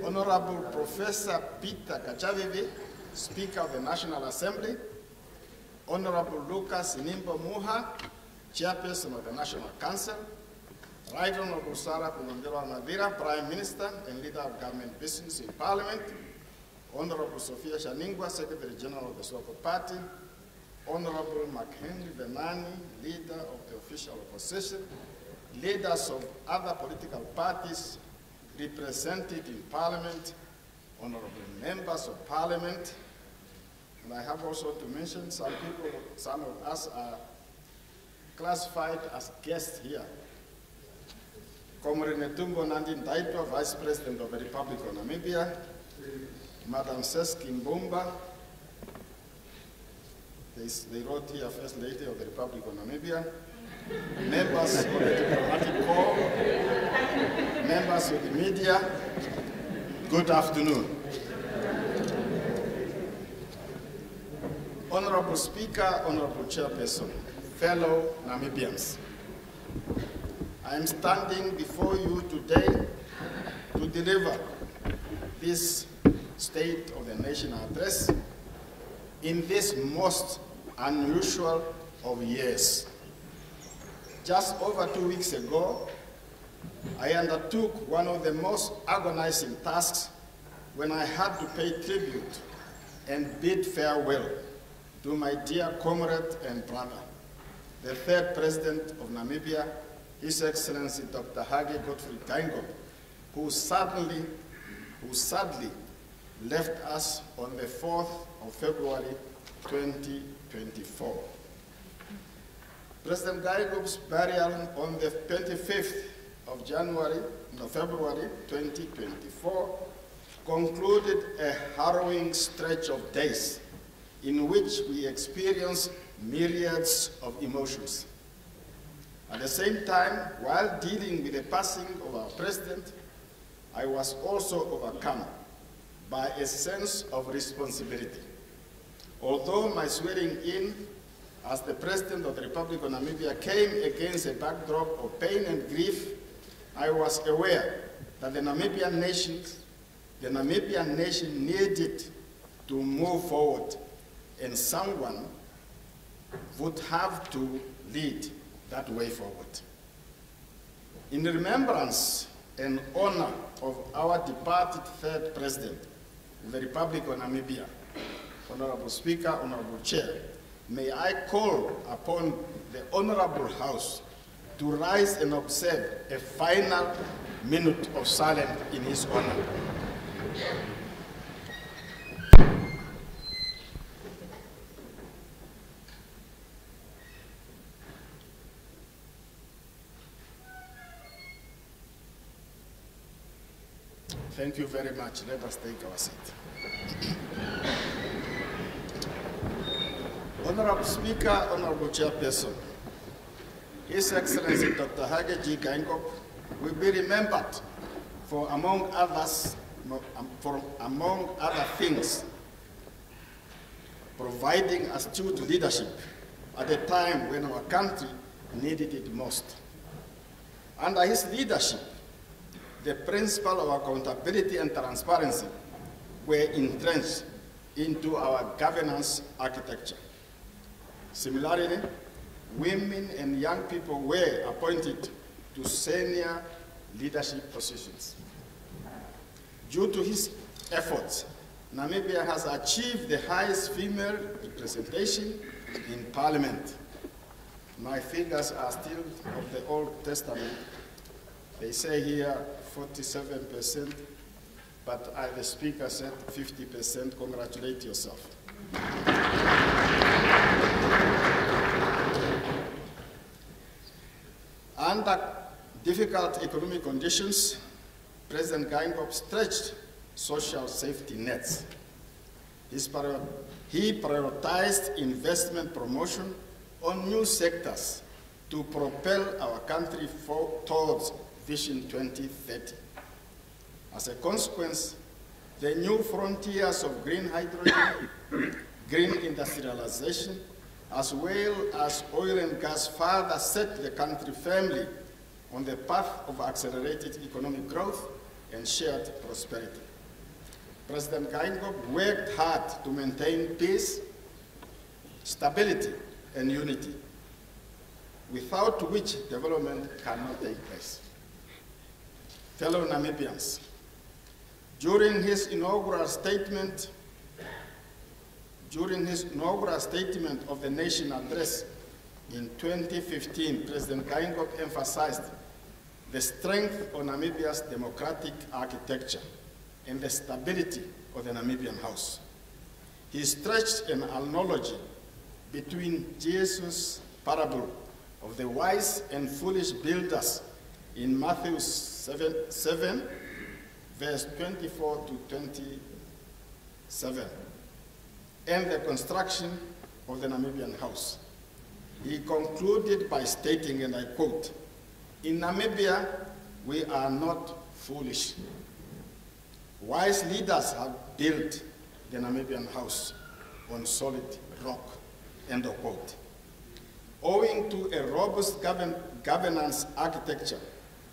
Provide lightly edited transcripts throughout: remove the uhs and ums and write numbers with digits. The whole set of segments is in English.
Honorable Professor Peter Kachavivi, Speaker of the National Assembly, Honorable Lucas Nimbo Muha, Chairperson of the National Council, Right Honorable Sarah Pinondero Madira, Prime Minister and Leader of Government Business in Parliament, Honorable Sophia Shaningwa, Secretary General of the Swako Party, Honorable McHenry Venani, Leader of the Official Opposition, leaders of other political parties represented in Parliament, honorable members of Parliament, and I have also to mention some of us are classified as guests here. Comrade Netumbo Nandi Ndaitwa, Vice President of the Republic of Namibia, Madam Seski Mbumba, they wrote here First Lady of the Republic of Namibia, members of the diplomatic corps, members of the media, good afternoon. Honorable Speaker, Honorable Chairperson, fellow Namibians, I am standing before you today to deliver this State of the Nation address in this most unusual of years. Just over 2 weeks ago, I undertook one of the most agonizing tasks when I had to pay tribute and bid farewell to my dear comrade and brother, the third President of Namibia, His Excellency Dr. Hage Gottfried Geingob, who sadly left us on the 4th of February 2024. President Geingob's burial on the 25th of February 2024 concluded a harrowing stretch of days in which we experienced myriads of emotions. At the same time, while dealing with the passing of our president, I was also overcome by a sense of responsibility. Although my swearing in as the President of the Republic of Namibia came against a backdrop of pain and grief, I was aware that the Namibian nation needed to move forward, and someone would have to lead that way forward. In remembrance and honor of our departed third President of the Republic of Namibia, Honorable Speaker, Honorable Chair, may I call upon the Honorable House to rise and observe a final minute of silence in his honor. Thank you very much. Let us take our seat. Honorable Speaker, Honorable Chairperson, His Excellency Dr. Hage G. Geingob will be remembered for, among other things, providing astute leadership at a time when our country needed it most. Under his leadership, the principle of accountability and transparency were entrenched into our governance architecture. Similarly, women and young people were appointed to senior leadership positions. Due to his efforts, Namibia has achieved the highest female representation in Parliament. My figures are still of the Old Testament. They say here 47%, but the Speaker said 50%. Congratulate yourself. Under difficult economic conditions, President Geingob stretched social safety nets. He prioritized investment promotion on new sectors to propel our country towards Vision 2030. As a consequence, the new frontiers of green hydrogen, green industrialization, as well as oil and gas further set the country firmly on the path of accelerated economic growth and shared prosperity. President Geingob worked hard to maintain peace, stability, and unity, without which development cannot take place. Fellow Namibians, during his inaugural statement of the nation address in 2015, President Geingob emphasized the strength of Namibia's democratic architecture and the stability of the Namibian House. He stretched an analogy between Jesus' parable of the wise and foolish builders in Matthew 7, verse 24 to 27, and the construction of the Namibian House. He concluded by stating, and I quote, "In Namibia, we are not foolish. Wise leaders have built the Namibian House on solid rock," end of quote. Owing to a robust governance architecture,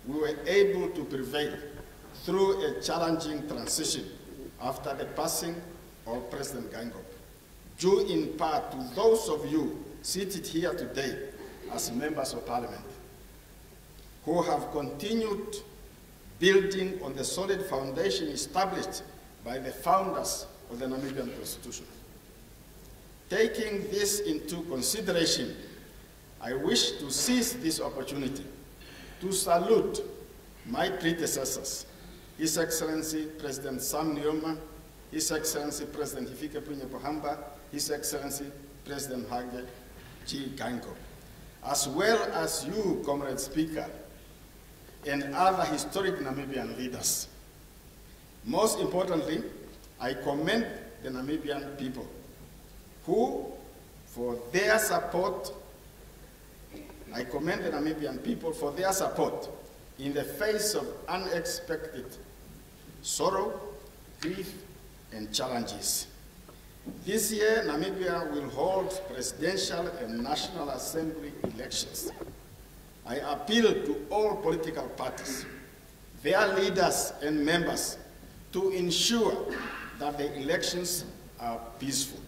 we were able to prevail through a challenging transition after the passing of President Geingob, due in part to those of you seated here today as members of Parliament, who have continued building on the solid foundation established by the founders of the Namibian Constitution. Taking this into consideration, I wish to seize this opportunity to salute my predecessors, His Excellency President Sam Nujoma, His Excellency President Hifikepunye Pohamba, His Excellency President Hage G. Geingob, as well as you, Comrade Speaker, and other historic Namibian leaders. Most importantly, I commend the Namibian people who, for their support, in the face of unexpected sorrow, grief, and challenges. This year, Namibia will hold presidential and National Assembly elections. I appeal to all political parties, their leaders and members, to ensure that the elections are peaceful.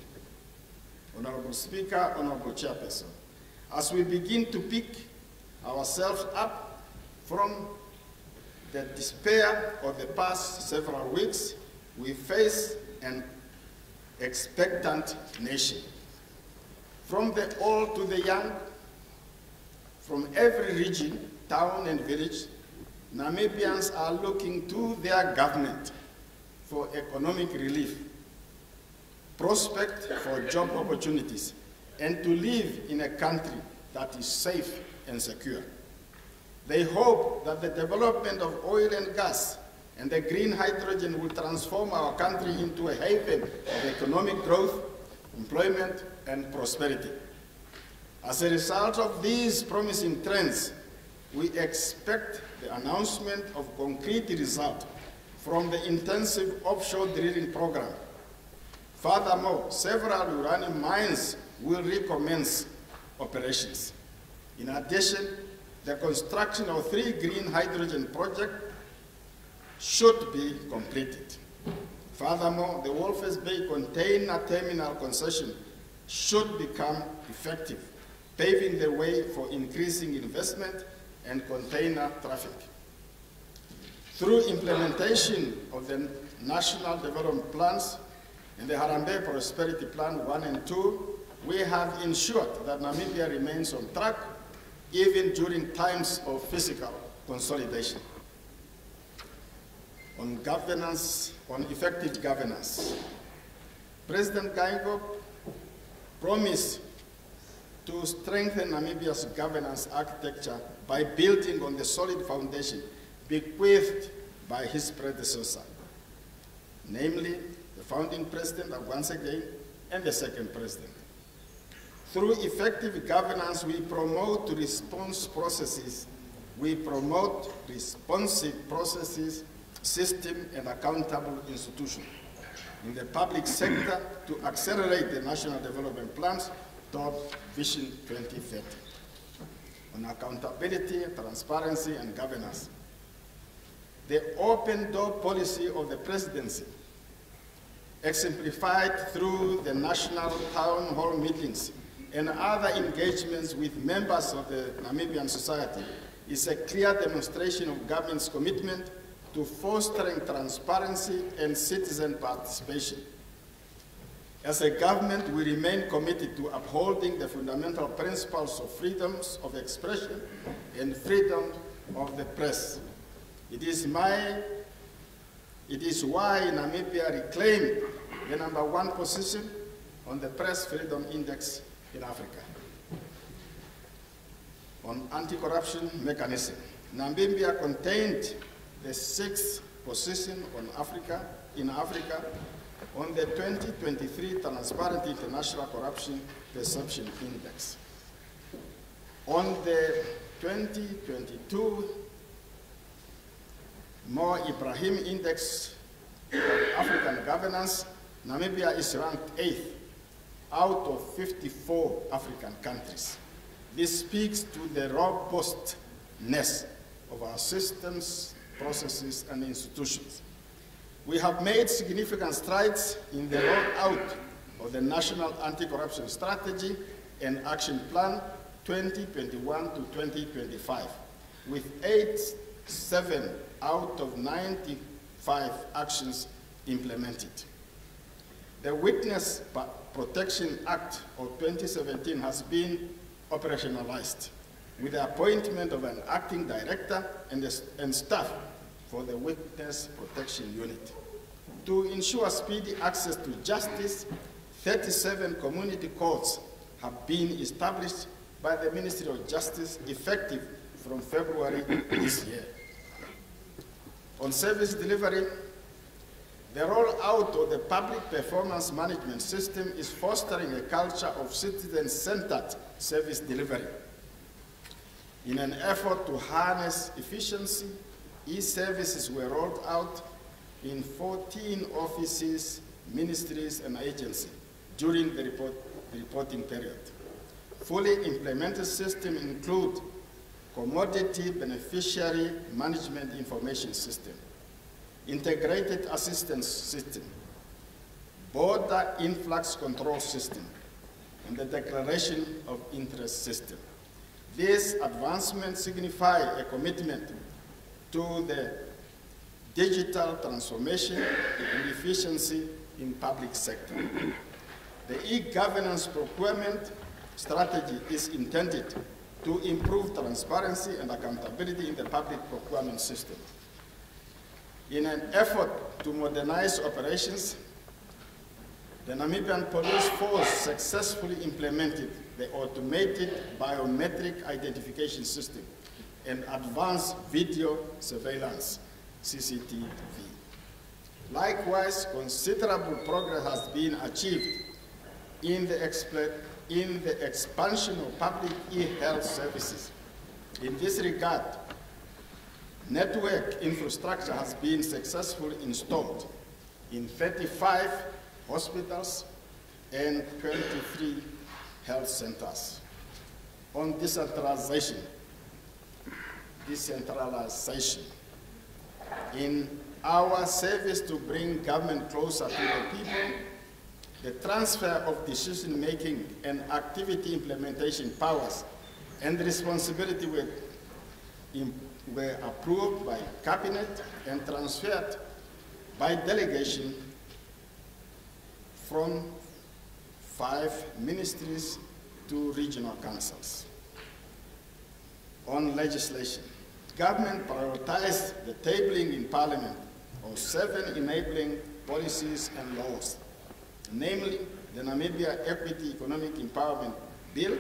Honorable Speaker, Honorable Chairperson, as we begin to pick ourselves up from the despair of the past several weeks, we face an expectant nation. From the old to the young, from every region, town and village, Namibians are looking to their government for economic relief, prospect for job opportunities, and to live in a country that is safe and secure. They hope that the development of oil and gas and the green hydrogen will transform our country into a haven of economic growth, employment, and prosperity. As a result of these promising trends, we expect the announcement of concrete results from the intensive offshore drilling program. Furthermore, several uranium mines will recommence operations. In addition, the construction of 3 green hydrogen projects should be completed. Furthermore, the Walvis Bay container terminal concession should become effective, paving the way for increasing investment and container traffic. Through implementation of the National Development Plans and the Harambee Prosperity Plan 1 and 2, we have ensured that Namibia remains on track even during times of physical consolidation. On effective governance, President Geingob promised to strengthen Namibia's governance architecture by building on the solid foundation bequeathed by his predecessor, namely the founding president once again and the second president. Through effective governance, we promote responsive processes, system, and accountable institutions in the public sector to accelerate the national development plans toward Vision 2030. On accountability, transparency, and governance, the open door policy of the presidency exemplified through the national town hall meetings and other engagements with members of the Namibian society, is a clear demonstration of government's commitment to fostering transparency and citizen participation. As a government, we remain committed to upholding the fundamental principles of freedoms of expression and freedom of the press. It is why Namibia reclaimed the #1 position on the Press Freedom Index in Africa. On anti-corruption mechanism, Namibia contained the 6th position in Africa on the 2023 Transparency International Corruption Perception Index. On the 2022 Mo Ibrahim Index of African Governance, Namibia is ranked 8th out of 54 African countries. This speaks to the robustness of our systems, processes, and institutions. We have made significant strides in the rollout of the National Anti-Corruption Strategy and Action Plan 2021 to 2025, with 7 out of 95 actions implemented. The Witness Protection Act of 2017 has been operationalized with the appointment of an acting director and staff for the Witness Protection Unit. To ensure speedy access to justice, 37 community courts have been established by the Ministry of Justice effective from February this year. On service delivery, the rollout of the public performance management system is fostering a culture of citizen-centered service delivery. In an effort to harness efficiency, e-services were rolled out in 14 offices, ministries, and agencies during the reporting period. Fully implemented systems include Commodity Beneficiary Management Information System, Integrated Assistance System, Border Influx Control System, and the Declaration of Interest System. These advancements signify a commitment to the digital transformation and efficiency in public sector. The e-governance procurement strategy is intended to improve transparency and accountability in the public procurement system. In an effort to modernize operations, the Namibian Police Force successfully implemented the automated biometric identification system and advanced video surveillance, CCTV. Likewise, considerable progress has been achieved in the expansion of public e-health services. In this regard, network infrastructure has been successfully installed in 35 hospitals and 23 health centers. On decentralization, in our service to bring government closer to the people, the transfer of decision-making and activity implementation powers and responsibility were approved by Cabinet and transferred by delegation from 5 ministries to regional councils. On legislation, government prioritized the tabling in Parliament of 7 enabling policies and laws, namely the Namibia Equity Economic Empowerment Bill,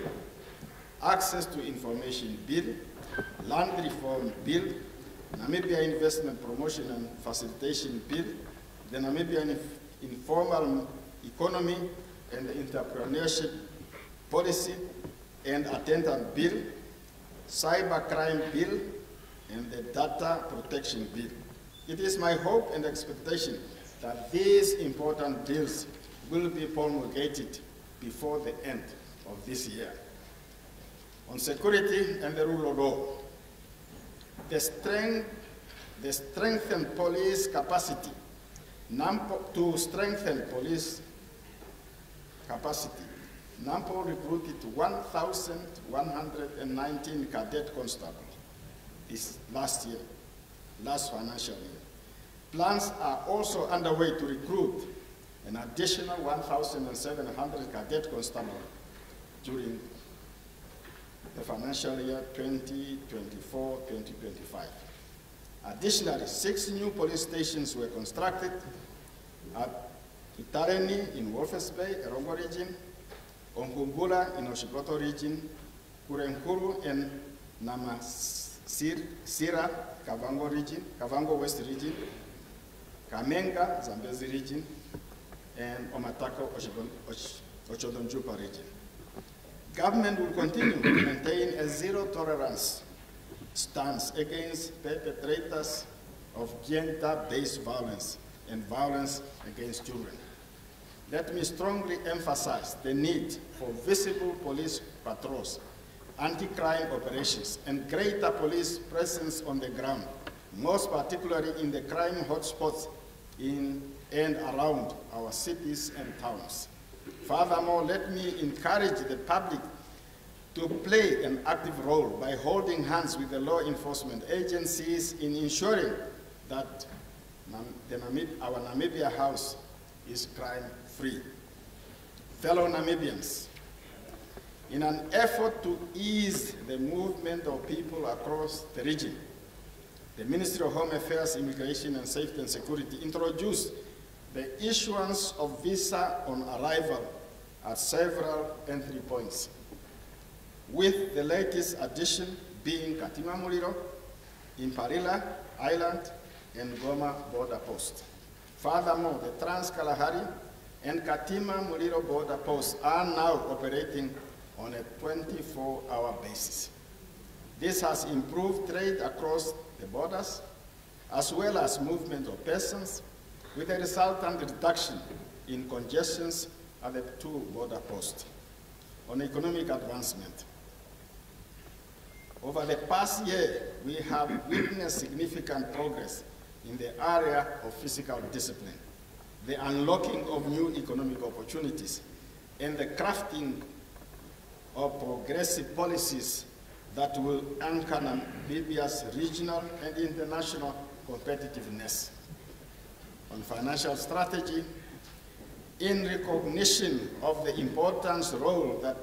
Access to Information Bill, Land Reform Bill, Namibia Investment Promotion and Facilitation Bill, the Namibian Informal Economy and Entrepreneurship Policy and Attendant Bill, Cybercrime Bill, and the Data Protection Bill. It is my hope and expectation that these important bills will be promulgated before the end of this year. On security and the rule of law, the strengthened police capacity To strengthen police capacity, NAMPO recruited 1,119 cadet constables this last financial year. Plans are also underway to recruit an additional 1,700 cadet constables during the financial year 2024-2025. Additionally, 6 new police stations were constructed at Itareni in Wolfers Bay, Erongo region, Ongumbula in Oshikoto region, Kurenkuru and Namasira, Kavango West region, Kamenga, Zambezi region, and Omatako, Ochodonjupa region. Government will continue to maintain a zero-tolerance stance against perpetrators of gender-based violence and violence against children. Let me strongly emphasize the need for visible police patrols, anti-crime operations, and greater police presence on the ground, most particularly in the crime hotspots in and around our cities and towns. Furthermore, let me encourage the public to play an active role by holding hands with the law enforcement agencies in ensuring that our Namibia House is crime-free. Fellow Namibians, in an effort to ease the movement of people across the region, the Ministry of Home Affairs, Immigration and Safety and Security introduced the issuance of visa on arrival at several entry points, with the latest addition being Katima Muliro, Imparila Island, and Goma border post. Furthermore, the Trans-Kalahari and Katima Muliro border posts are now operating on a 24-hour basis. This has improved trade across the borders, as well as movement of persons, with a resultant reduction in congestions at the 2 border posts. On economic advancement, over the past year, we have witnessed significant progress in the area of physical discipline, the unlocking of new economic opportunities, and the crafting of progressive policies that will anchor Namibia's regional and international competitiveness. On financial strategy, in recognition of the important role that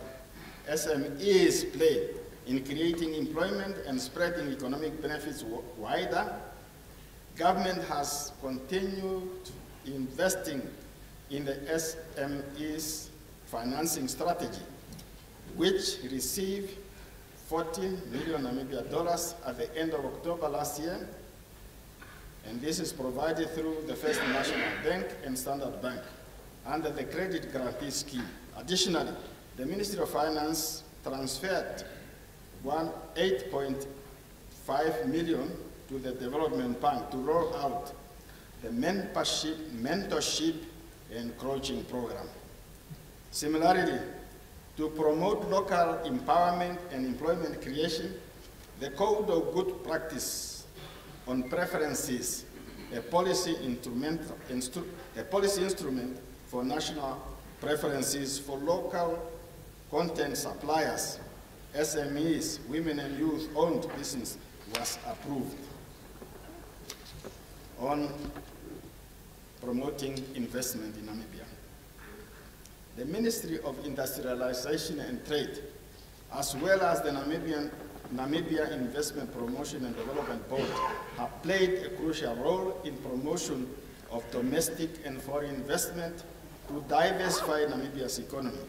SMEs play in creating employment and spreading economic benefits wider, government has continued investing in the SMEs financing strategy, which received $40 million Namibia at the end of October last year, and this is provided through the First National Bank and Standard Bank under the Credit Guarantee Scheme. Additionally, the Ministry of Finance transferred $8.5 million to the Development Bank to roll out the mentorship and coaching program. Similarly, to promote local empowerment and employment creation, the Code of Good Practice on Preferences, a policy instrument for national preferences for local content suppliers, SMEs, women and youth-owned business, was approved. On promoting investment in Namibia, the Ministry of Industrialization and Trade, as well as the Namibia Investment Promotion and Development Board, have played a crucial role in promotion of domestic and foreign investment to diversify Namibia's economy.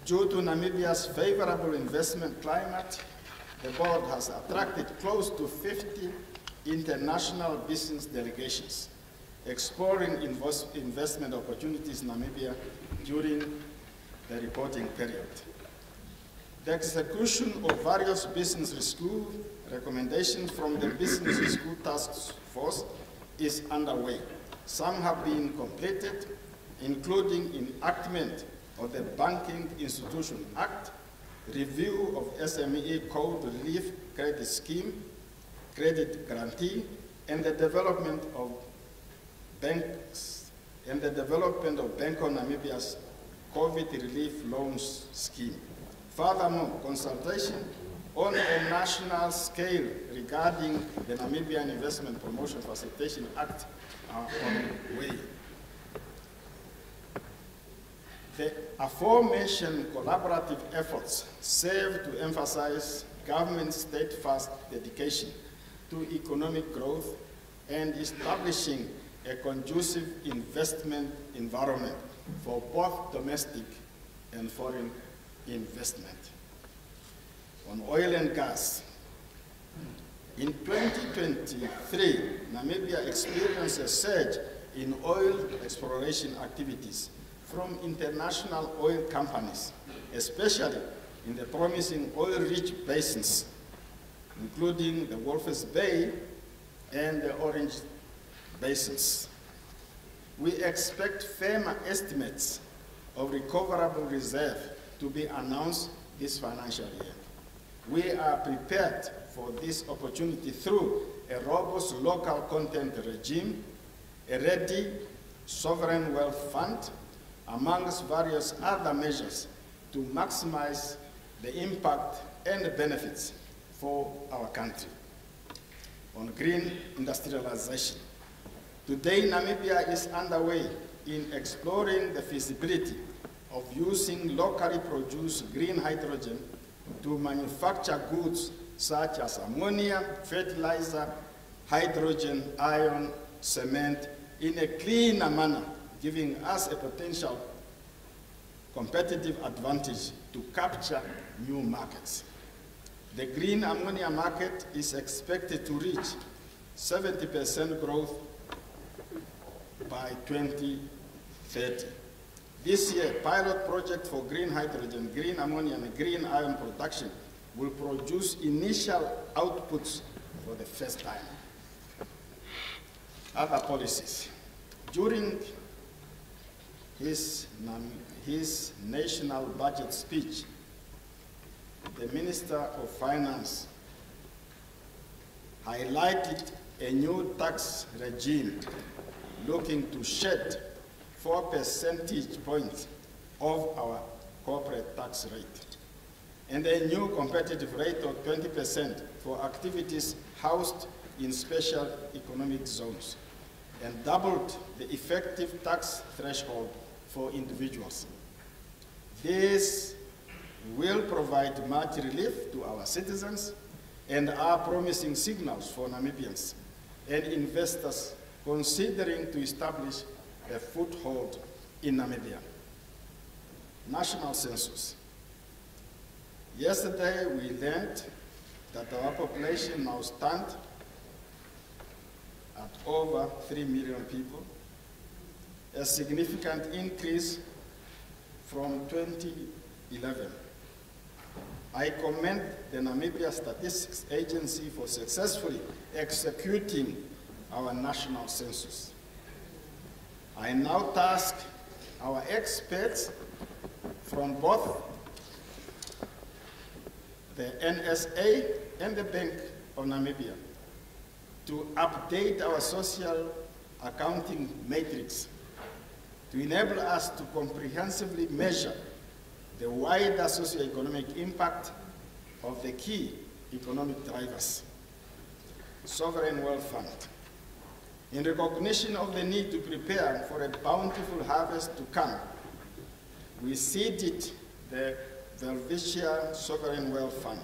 Due to Namibia's favorable investment climate, the board has attracted close to 50 international business delegations, exploring investment opportunities in Namibia during the reporting period. The execution of various business rescue recommendations from the Business Rescue Task Force is underway. Some have been completed, including enactment of the Banking Institution Act, review of SME Code Relief Credit Scheme, Credit Guarantee, and the development of banks and the development of Bank of Namibia's COVID relief loans scheme. Furthermore, consultation on a national scale regarding the Namibian Investment Promotion Facilitation Act are on the way. The aforementioned collaborative efforts serve to emphasize government's steadfast dedication to economic growth and establishing a conducive investment environment for both domestic and foreign investment. On oil and gas, in 2023, Namibia experienced a surge in oil exploration activities from international oil companies, especially in the promising oil-rich basins, including the Walvis Bay and the Orange basins. We expect firmer estimates of recoverable reserve to be announced this financial year. We are prepared for this opportunity through a robust local content regime, a ready sovereign wealth fund, amongst various other measures to maximize the impact and the benefits for our country. On green industrialization, today Namibia is underway in exploring the feasibility of using locally produced green hydrogen to manufacture goods such as ammonia, fertilizer, hydrogen, iron, cement in a cleaner manner, giving us a potential competitive advantage to capture new markets. The green ammonia market is expected to reach 70% growth by 2030. This year, pilot project for green hydrogen, green ammonia, and green iron production will produce initial outputs for the first time. Other policies. During his national budget speech, the Minister of Finance highlighted a new tax regime looking to shed 4 percentage points of our corporate tax rate, and a new competitive rate of 20% for activities housed in special economic zones, and doubled the effective tax threshold for individuals. This will provide much relief to our citizens and are promising signals for Namibians and investors considering to establish a foothold in Namibia. National census. Yesterday we learned that our population now stands at over 3 million people, a significant increase from 2011. I commend the Namibia Statistics Agency for successfully executing our national census. I now task our experts from both the NSA and the Bank of Namibia to update our social accounting matrix to enable us to comprehensively measure the wider socioeconomic impact of the key economic drivers. Sovereign Wealth Fund. In recognition of the need to prepare for a bountiful harvest to come, we seeded the Welwitschia Sovereign Wealth Fund.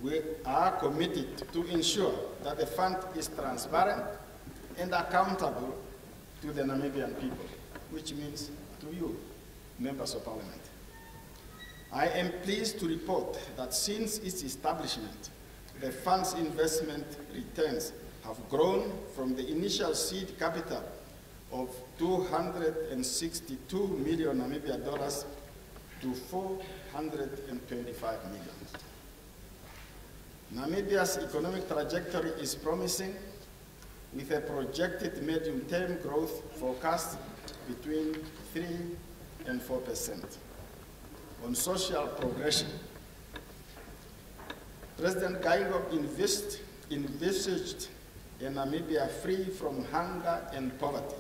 We are committed to ensure that the fund is transparent and accountable to the Namibian people, which means to you, members of parliament. I am pleased to report that since its establishment, the fund's investment returns have grown from the initial seed capital of 262 million Namibia dollars to 425 million. Namibia's economic trajectory is promising, with a projected medium-term growth forecast between 3 and 4%. On social progression, President Gaigo envisaged a Namibia free from hunger and poverty,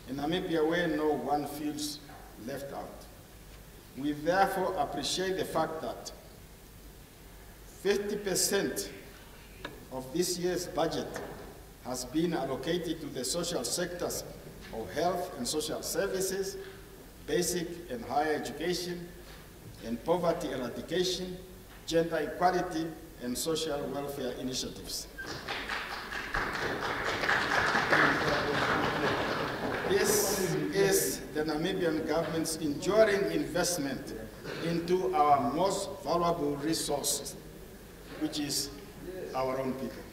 a Namibia where no one feels left out. We therefore appreciate the fact that 50% of this year's budget has been allocated to the social sectors of health and social services, basic and higher education, and poverty eradication, gender equality, and social welfare initiatives. This is the Namibian government's enduring investment into our most valuable resource, which is our own people.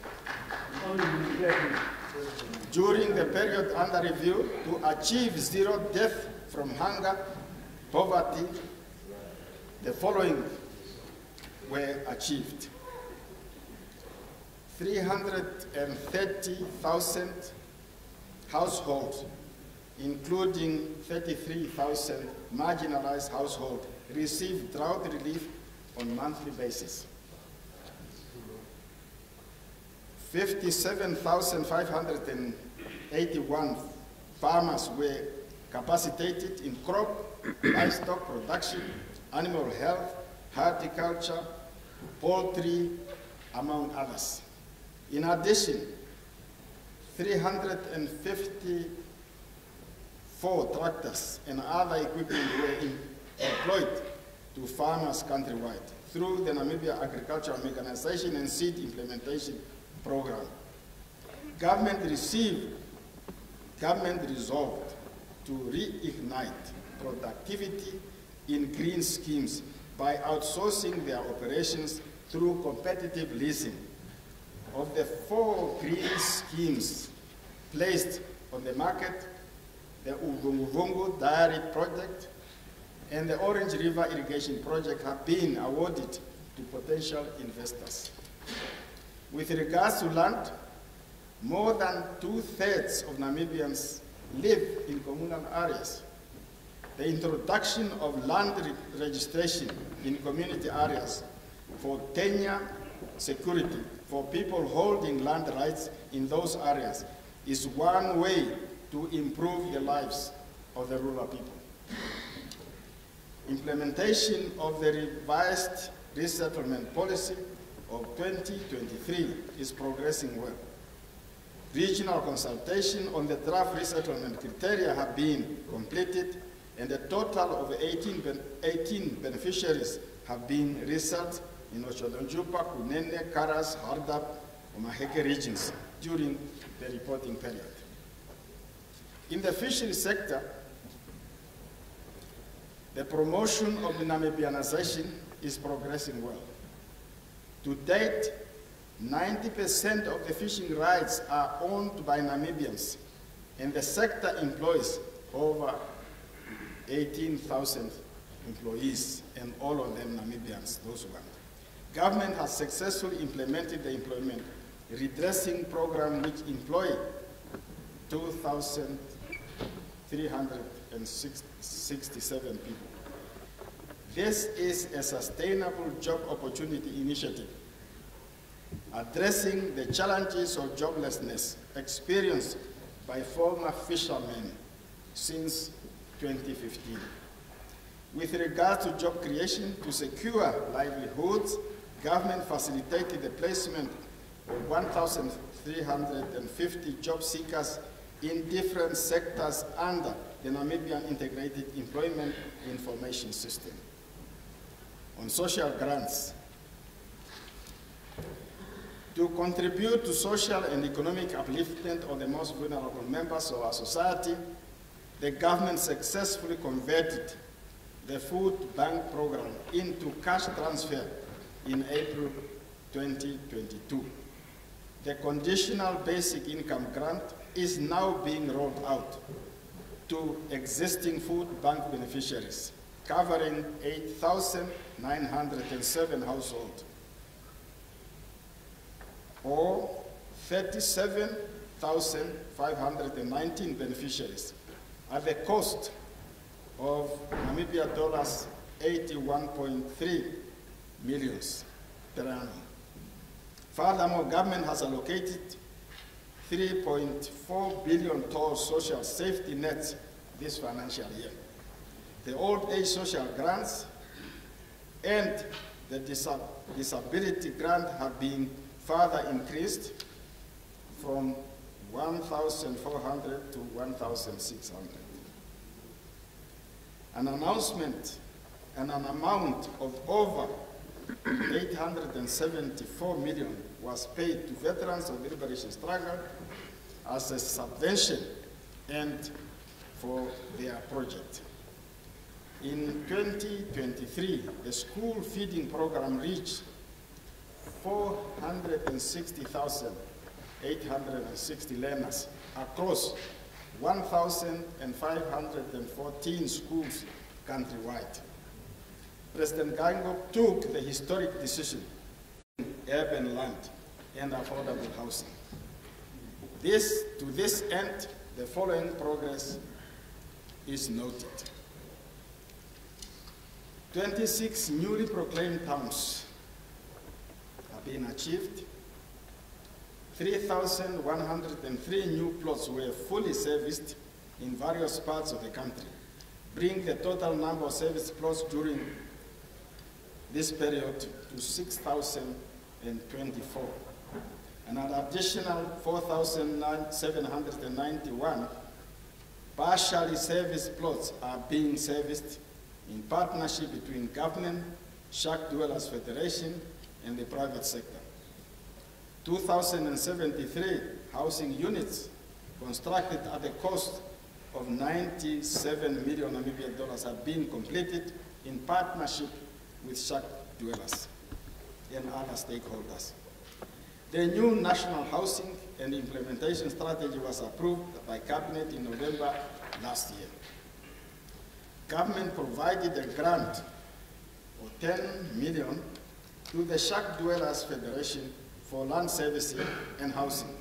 During the period under review, to achieve zero death from hunger, poverty, the following were achieved. 330,000 households, including 33,000 marginalized households, received drought relief on a monthly basis. 57,581 farmers were capacitated in crop, livestock production, animal health, horticulture, poultry, among others. In addition, 354 tractors and other equipment were employed to farmers countrywide through the Namibia Agricultural Mechanization and Seed Implementation Program. Government resolved to reignite productivity in green schemes by outsourcing their operations through competitive leasing. Of the 4 green schemes placed on the market, the Uvungu Dairy Project and the Orange River Irrigation Project have been awarded to potential investors. With regards to land, more than 2/3 of Namibians live in communal areas. The introduction of land registration in community areas for tenure security for people holding land rights in those areas is one way to improve the lives of the rural people. Implementation of the revised resettlement policy of 2023 is progressing well. Regional consultation on the draft resettlement criteria have been completed, and a total of 18 beneficiaries have been resettled in Ochodonjupa, Kunene, Karas, Hardap, and Maheke regions during the reporting period. In the fishery sector, the promotion of Namibianization is progressing well. To date, 90% of the fishing rights are owned by Namibians, and the sector employs over 18,000 employees, and all of them Namibians, those ones. Government has successfully implemented the employment redressing program, which employ 2,367 people. This is a sustainable job opportunity initiative addressing the challenges of joblessness experienced by former fishermen since 2015. With regard to job creation, to secure livelihoods, government facilitated the placement of 1,350 job seekers in different sectors under the Namibian Integrated Employment Information System. On social grants, to contribute to social and economic upliftment of the most vulnerable members of our society, the government successfully converted the food bank program into cash transfer in April 2022. The conditional basic income grant is now being rolled out to existing food bank beneficiaries, covering 8,907 households, or 37,519 beneficiaries, at the cost of Namibia dollars 81.3 million per annum. Furthermore, government has allocated 3.4 billion towards social safety nets this financial year. The old age social grants and the disability grant have been further increased from 1,400 to 1,600. An announcement and an amount of over 874 million was paid to veterans of the liberation struggle as a subvention and for their project. In 2023, the school feeding program reached 460,860 learners across 1,514 schools countrywide. President Gango took the historic decision in urban land and affordable housing. To this end, the following progress is noted. 26 newly proclaimed towns have been achieved. 3,103 new plots were fully serviced in various parts of the country, bringing the total number of serviced plots during this period to 6,024. And an additional 4,791 partially serviced plots are being serviced in partnership between government, Shack Dwellers Federation, and the private sector. 2,073 housing units constructed at the cost of 97 million Namibian dollars have been completed in partnership with Shack Dwellers and other stakeholders. The new National Housing and Implementation Strategy was approved by Cabinet in November last year. Government provided a grant of 10 million to the Shack Dwellers Federation for land servicing and housing,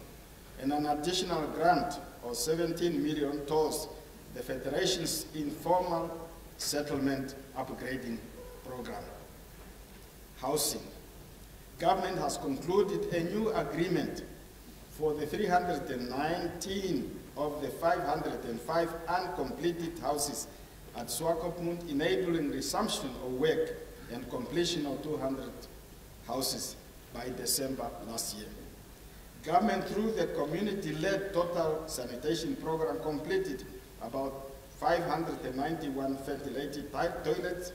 and an additional grant of 17 million towards the Federation's informal settlement upgrading program. Housing. Government has concluded a new agreement for the 319 of the 505 uncompleted houses at Swakopmund, enabling resumption of work and completion of 200 houses by December last year. Government, through the community-led total sanitation program, completed about 591 ventilated toilets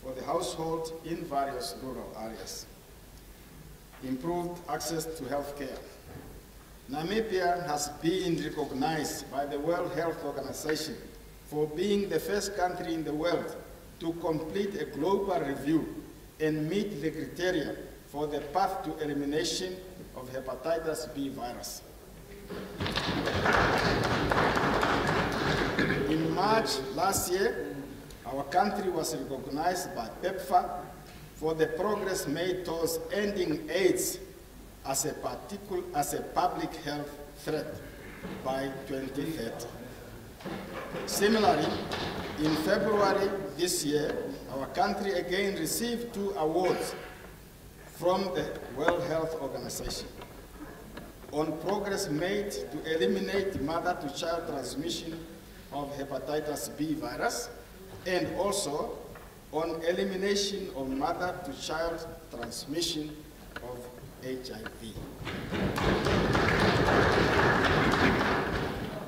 for the household in various rural areas. Improved access to health care. Namibia has been recognized by the World Health Organization for being the first country in the world to complete a global review and meet the criteria for the path to elimination of hepatitis B virus. In March last year, our country was recognized by PEPFAR for the progress made towards ending AIDS as a public health threat by 2030. Similarly, in February this year, our country again received 2 awards from the World Health Organization on progress made to eliminate mother-to-child transmission of hepatitis B virus, and also on elimination of mother-to-child transmission of HIV.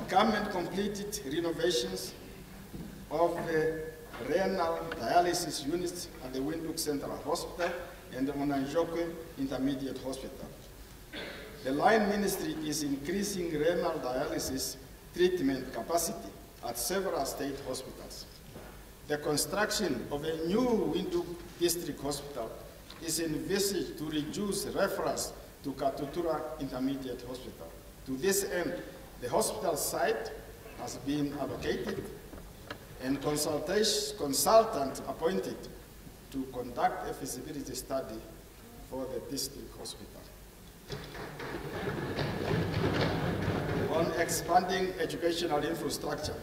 Government completed renovations of the renal dialysis units at the Windhoek Central Hospital and the Monanjokwe Intermediate Hospital. The Line Ministry is increasing renal dialysis treatment capacity at several state hospitals. The construction of a new Windhoek District Hospital is envisaged to reduce referrals to Katutura Intermediate Hospital. To this end, the hospital site has been allocated and consultant appointed to conduct a feasibility study for the district hospital. On expanding educational infrastructure.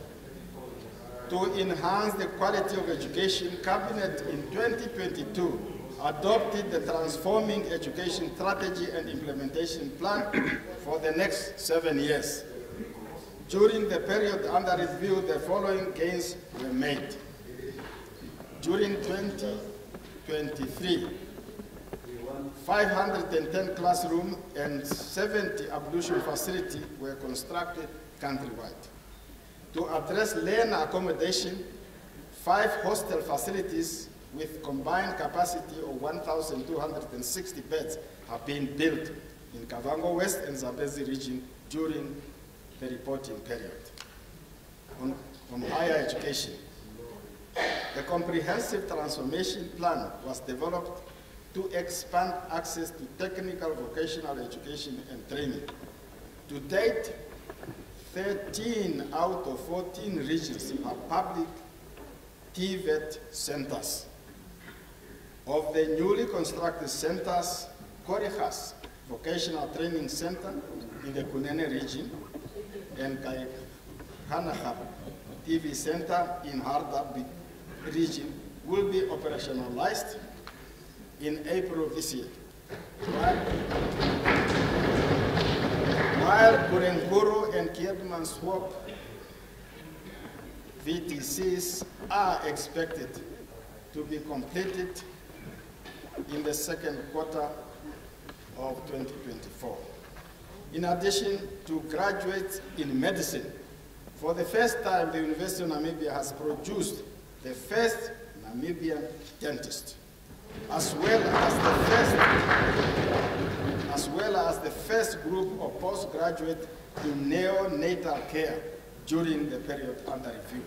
To enhance the quality of education, Cabinet in 2022 adopted the Transforming Education Strategy and Implementation Plan for the next 7 years. During the period under review, the following gains were made. During 2023, 510 classrooms and 70 ablution facilities were constructed countrywide. To address learner accommodation, 5 hostel facilities with combined capacity of 1,260 beds have been built in Kavango West and Zambezi region during the reporting period. On higher education, a comprehensive transformation plan was developed to expand access to technical vocational education and training. To date, 13 out of 14 regions have public TVET centers. Of the newly constructed centers, Korihas Vocational Training Center in the Kunene region and Hanahab TV Center in Hardab region will be operationalized in April of this year. While Kurenguru and Kiedmanswap VTCs are expected to be completed in the second quarter of 2024. In addition to graduates in medicine, for the first time, the University of Namibia has produced the first Namibian dentist, as well as the first group of postgraduates in neonatal care during the period under review.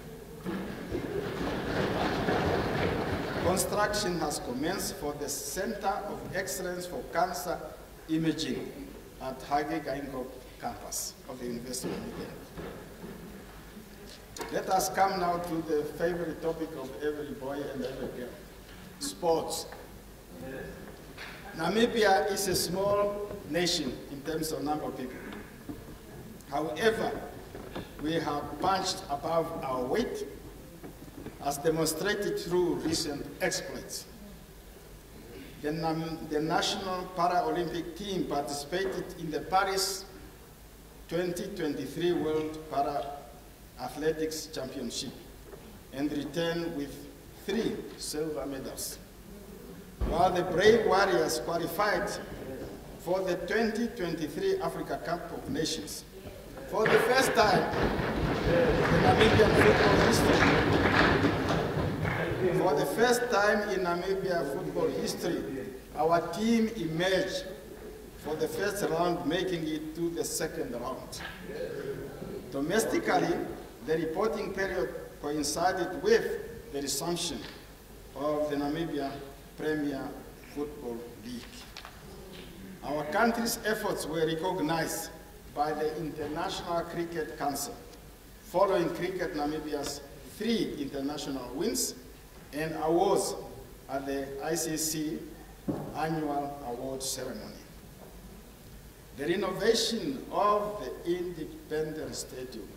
Construction has commenced for the Center of Excellence for Cancer Imaging at Hage Geingob campus of the University of Namibia. Let us come now to the favorite topic of every boy and every girl, sports. Namibia is a small nation in terms of number of people. However, we have punched above our weight, as demonstrated through recent exploits. The National Paralympic team participated in the Paris 2023 World Para-Athletics Championship and returned with 3 silver medals, while the Brave Warriors qualified for the 2023 Africa Cup of Nations. For the first time in Namibian football history, our team emerged for the first round, making it to the second round. Domestically, the reporting period coincided with the resumption of the Namibia Premier Football League. Our country's efforts were recognized by the International Cricket Council, following Cricket Namibia's 3 international wins and awards at the ICC annual award ceremony. The renovation of the Independence Stadium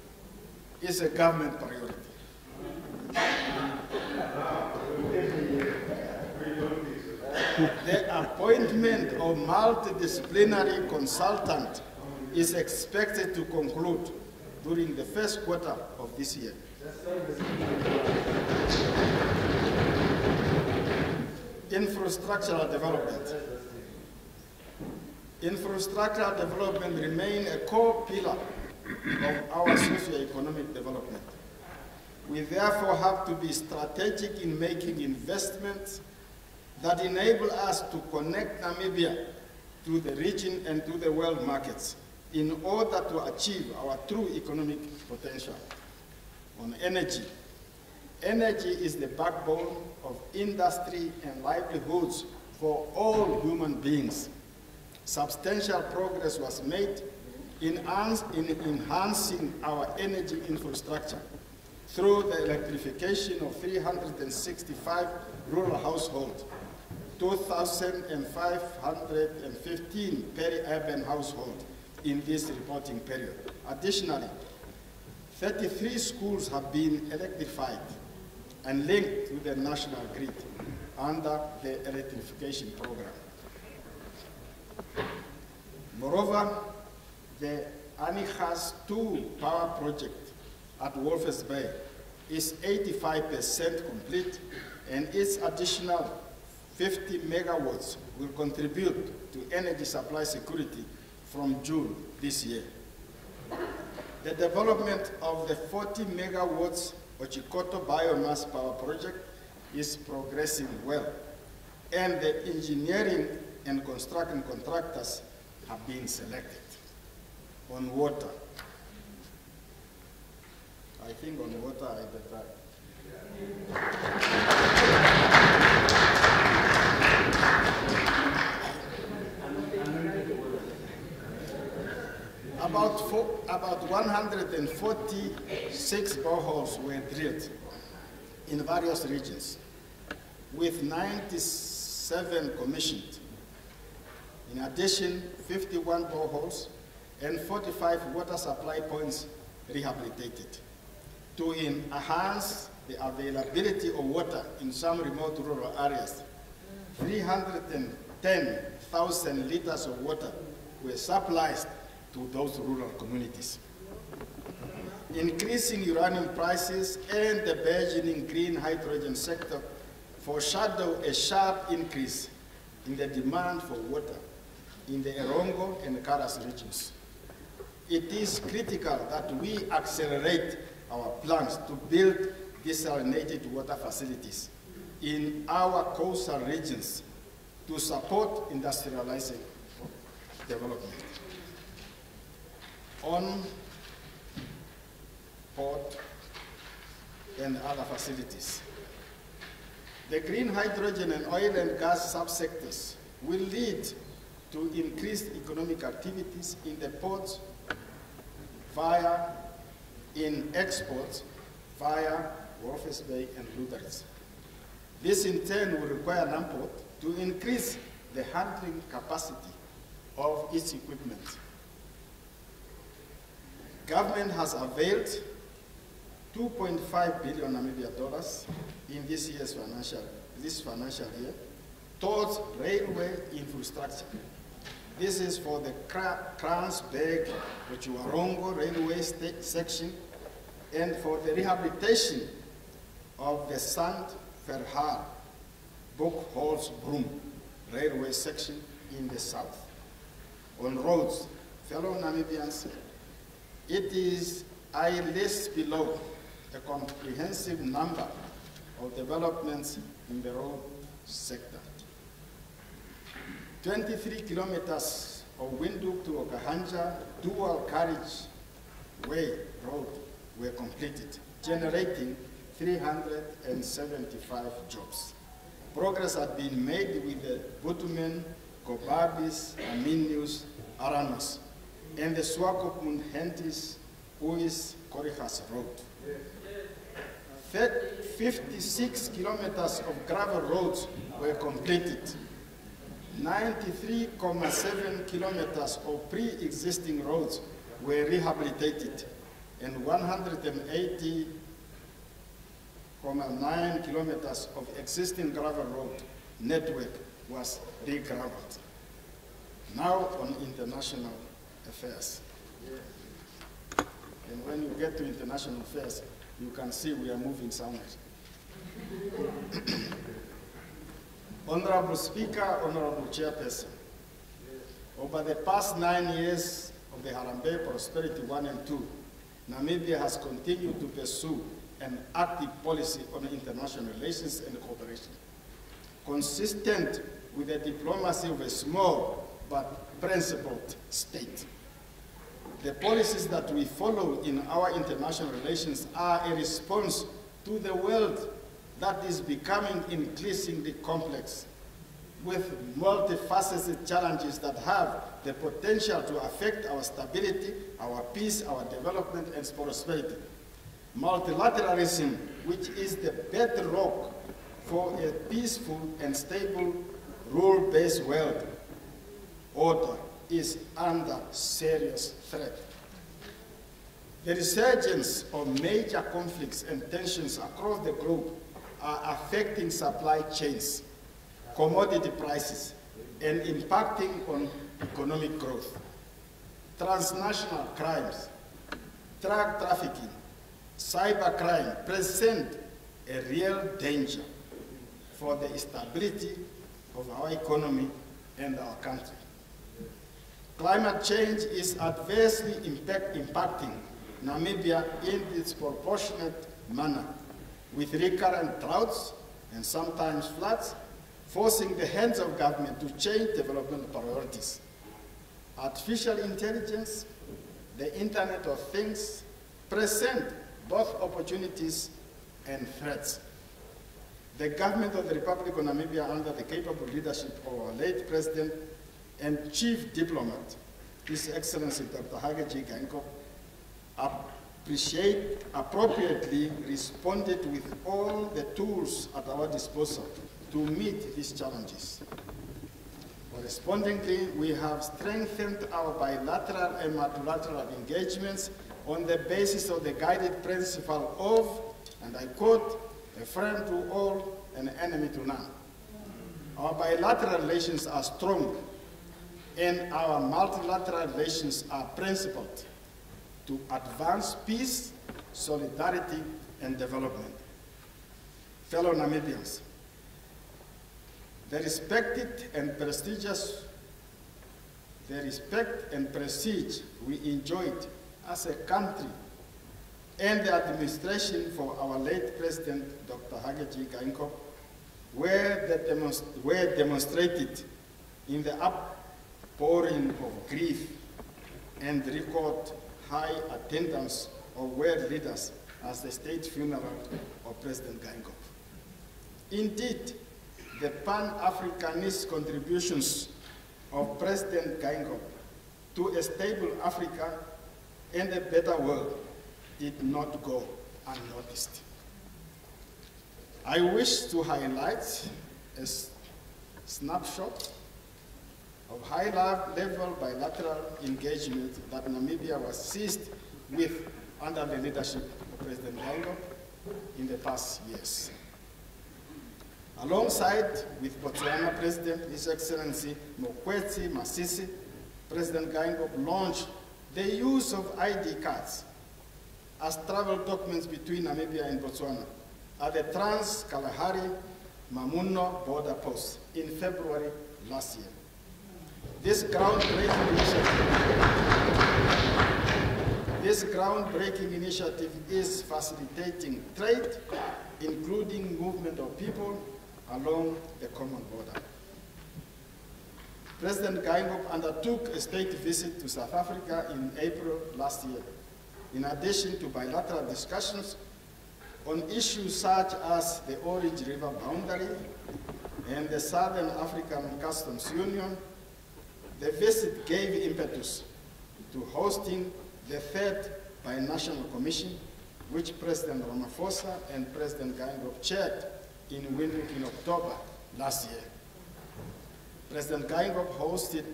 is a government priority. The appointment of multidisciplinary consultant is expected to conclude during the first quarter of this year. Infrastructural development. Infrastructural development remains a core pillar of our socio-economic development. We therefore have to be strategic in making investments that enable us to connect Namibia to the region and to the world markets in order to achieve our true economic potential. On energy. Energy is the backbone of industry and livelihoods for all human beings. Substantial progress was made in enhancing our energy infrastructure through the electrification of 365 rural households, 2,515 peri-urban households in this reporting period. Additionally, 33 schools have been electrified and linked to the national grid. under the electrification program. Moreover, the ANIHAS 2 power project at Walvis Bay is 85% complete, and its additional 50 megawatts will contribute to energy supply security from June this year. The development of the 40 megawatts Ochikoto biomass power project is progressing well, and the engineering and construction contractors have been selected. On water, I think on water I did that. About 146 boreholes were drilled in various regions, with 97 commissioned. In addition, 51 boreholes and 45 water supply points rehabilitated to enhance the availability of water in some remote rural areas. 310,000 liters of water were supplied to those rural communities. Increasing uranium prices and the burgeoning green hydrogen sector foreshadow a sharp increase in the demand for water in the Erongo and Karas regions. It is critical that we accelerate our plans to build desalinated water facilities in our coastal regions to support industrializing development. On port and other facilities, the green hydrogen and oil and gas subsectors will lead to increased economic activities in the ports in exports via Walvis Bay and Lutherans. This in turn will require NAMPORT to increase the handling capacity of its equipment. Government has availed $2.5 billion Namibia dollars in this financial year towards railway infrastructure. This is for the Kransberg Warongo railway section and for the rehabilitation of the Sant Verhaal Boekholsbroem railway section in the south. On roads, fellow Namibians, I list below a comprehensive number of developments in the road sector. 23 kilometers of Windhoek to Okahanja dual carriageway road were completed, generating 375 jobs. Progress had been made with the Butumen, Kobabis, Aminius, Aranos, and the Swakopmund Hentis Uis Korihas Road. 56 kilometers of gravel roads were completed. 93.7 kilometers of pre-existing roads were rehabilitated, and 180.9 kilometers of existing gravel road network was re-gravelled. Now on international affairs. And when you get to international affairs, you can see we are moving somewhere. Honorable Speaker, Honorable Chairperson, over the past 9 years of the Harambee Prosperity 1 and 2, Namibia has continued to pursue an active policy on international relations and cooperation, consistent with the diplomacy of a small but principled state. The policies that we follow in our international relations are a response to the world that is becoming increasingly complex, with multifaceted challenges that have the potential to affect our stability, our peace, our development, and prosperity. Multilateralism, which is the bedrock for a peaceful and stable rule-based world order, is under serious threat. The resurgence of major conflicts and tensions across the globe are affecting supply chains, commodity prices, and impacting on economic growth. Transnational crimes, drug trafficking, cybercrime present a real danger for the stability of our economy and our country. Climate change is adversely impacting Namibia in its proportionate manner, with recurrent droughts and sometimes floods, forcing the hands of government to change development priorities. Artificial intelligence, the Internet of Things, present both opportunities and threats. The government of the Republic of Namibia, under the capable leadership of our late President and Chief Diplomat, His Excellency Dr. Hage G. Geingob, appropriately responded with all the tools at our disposal to meet these challenges. Correspondingly, we have strengthened our bilateral and multilateral engagements on the basis of the guided principle of, and I quote, a friend to all, an enemy to none. Our bilateral relations are strong, and our multilateral relations are principled to advance peace, solidarity, and development. Fellow Namibians, the respect and prestige we enjoyed as a country and the administration for our late President, Dr. Hage G. Geingob, were demonstrated in the outpouring of grief and record high attendance of world leaders as the state funeral of President Geingob. Indeed, the Pan-Africanist contributions of President Geingob to a stable Africa and a better world did not go unnoticed. I wish to highlight a snapshot of high-level bilateral engagement that Namibia was seized with under the leadership of President Geingob in the past years. Alongside with Botswana President, His Excellency Mokwetsi Masisi, President Geingob launched the use of ID cards as travel documents between Namibia and Botswana at the Trans-Kalahari Mamuno border post in February last year. This groundbreaking initiative is facilitating trade, including movement of people along the common border. President Geingob undertook a state visit to South Africa in April last year, in addition to bilateral discussions on issues such as the Orange River boundary and the Southern African Customs Union. The visit gave impetus to hosting the third binational commission, which President Ramaphosa and President Geingob chaired in Windhoek in October last year. President Geingob hosted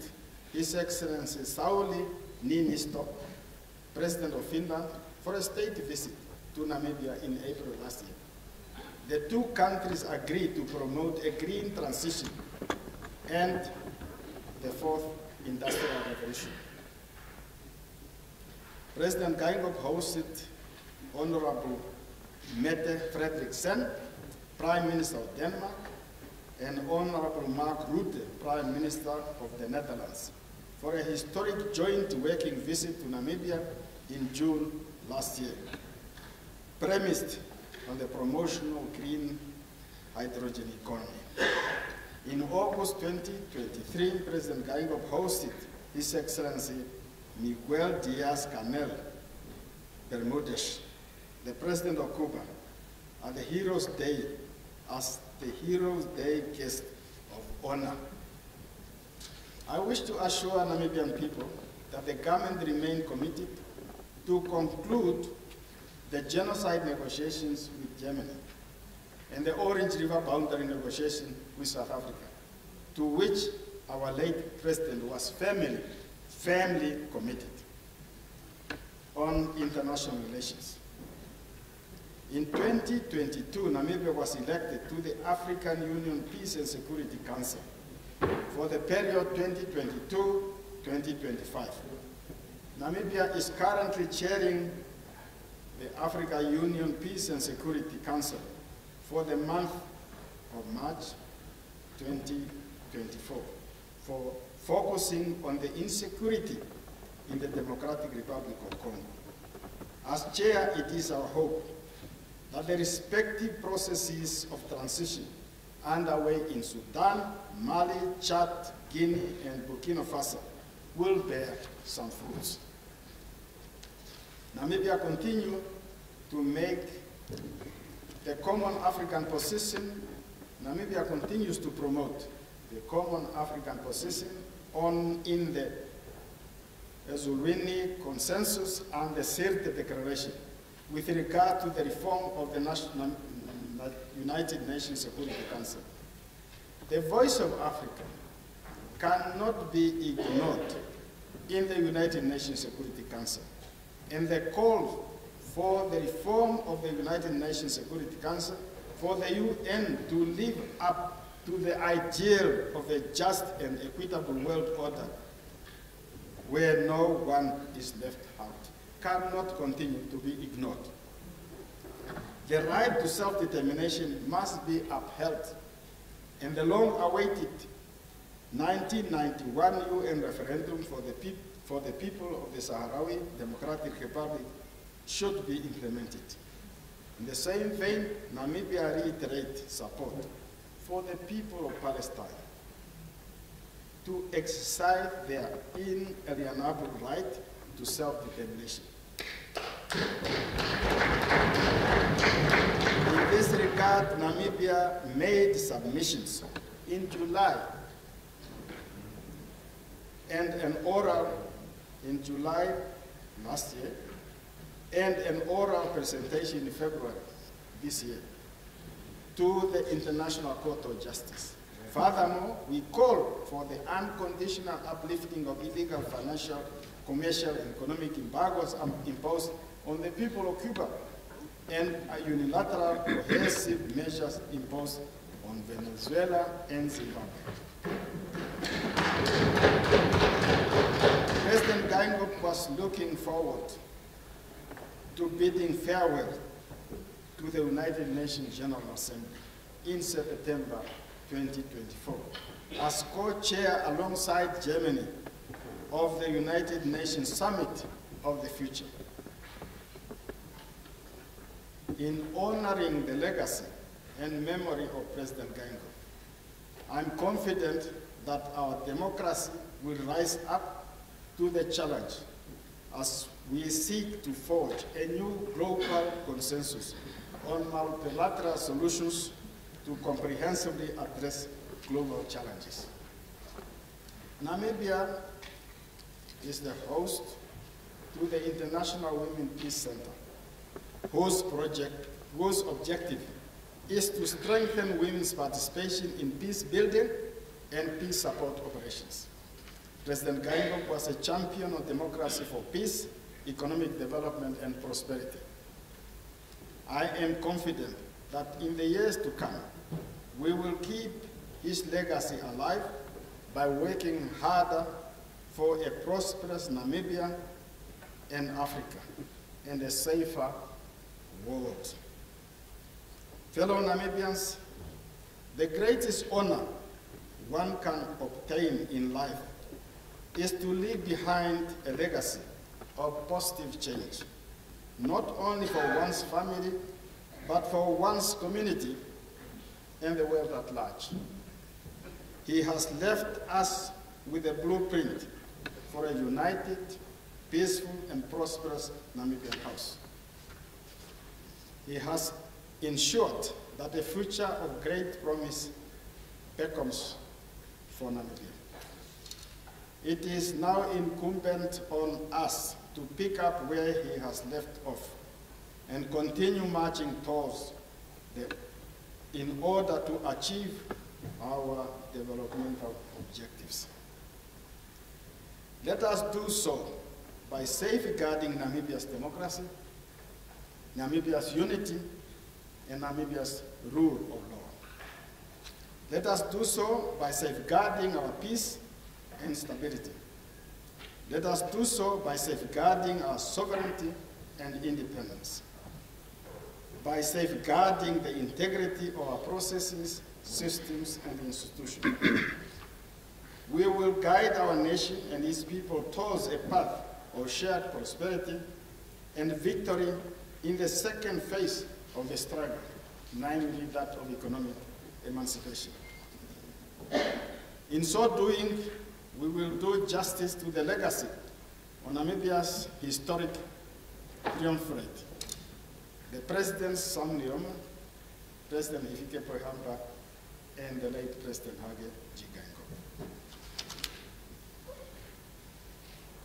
His Excellency Sauli Niinisto, President of Finland, for a state visit to Namibia in April last year. The two countries agreed to promote a green transition and the fourth industrial revolution. President Geingob hosted Honorable Mette Frederiksen, Prime Minister of Denmark, and Honorable Mark Rutte, Prime Minister of the Netherlands, for a historic joint working visit to Namibia in June last year, premised on the promotion of green hydrogen economy. In August 2023, President Geingob hosted His Excellency Miguel Diaz-Canel Bermudez, the President of Cuba, at the Heroes' Day as the Heroes' Day guest of honor. I wish to assure Namibian people that the government remains committed to conclude the genocide negotiations with Germany and the Orange River boundary negotiation with South Africa, to which our late president was firmly committed. On international relations, In 2022, Namibia was elected to the African Union Peace and Security Council for the period 2022-2025. Namibia is currently chairing the African Union Peace and Security Council for the month of March 2024, for focusing on the insecurity in the Democratic Republic of Congo. As chair, it is our hope that the respective processes of transition underway in Sudan, Mali, Chad, Guinea, and Burkina Faso will bear some fruits. Namibia continues to make the common African position. Namibia continues to promote the common African position in the Ezulwini Consensus and the Sirte Declaration with regard to the reform of the United Nations Security Council. The voice of Africa cannot be ignored in the United Nations Security Council, and the call for the reform of the United Nations Security Council for the UN to live up to the ideal of a just and equitable world order where no one is left out cannot continue to be ignored. The right to self-determination must be upheld, and the long-awaited 1991 UN referendum for the people of the Sahrawi Democratic Republic should be implemented. In the same vein, Namibia reiterates support for the people of Palestine to exercise their inalienable right to self-determination. In this regard, Namibia made submissions in July and an oral in July last year, and an oral presentation in February this year to the International Court of Justice. Furthermore, we call for the unconditional uplifting of illegal financial, commercial, and economic embargoes imposed on the people of Cuba and unilateral coercive measures imposed on Venezuela and Zimbabwe. President Geingob was looking forward to bidding farewell to the United Nations General Assembly in September 2024 as co-chair alongside Germany of the United Nations Summit of the Future. In honoring the legacy and memory of President Geingob, I'm confident that our democracy will rise up to the challenge as we seek to forge a new global consensus on multilateral solutions to comprehensively address global challenges. Namibia is the host to the International Women Peace Center, whose objective is to strengthen women's participation in peace building and peace support operations. President Geingob was a champion of democracy for peace, economic development, and prosperity. I am confident that in the years to come, we will keep his legacy alive by working harder for a prosperous Namibia and Africa and a safer world. Fellow Namibians, the greatest honor one can obtain in life is to leave behind a legacy of positive change, not only for one's family, but for one's community and the world at large. He has left us with a blueprint for a united, peaceful, and prosperous Namibian house. He has ensured that a future of great promise beckons for Namibia. It is now incumbent on us to pick up where he has left off and continue marching towards in order to achieve our developmental objectives. Let us do so by safeguarding Namibia's democracy, Namibia's unity, and Namibia's rule of law. Let us do so by safeguarding our peace and stability. Let us do so by safeguarding our sovereignty and independence, by safeguarding the integrity of our processes, systems, and institutions. We will guide our nation and its people towards a path of shared prosperity and victory in the second phase of the struggle, namely that of economic emancipation. In so doing, we will do justice to the legacy of Namibia's historic triumvirate, the President Sam Nujoma, President Hifikepunye Pohamba, and the late President Hage Geingob.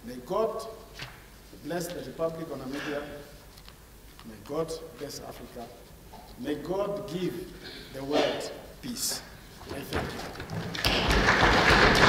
May God bless the Republic of Namibia. May God bless Africa. May God give the world peace. I thank you.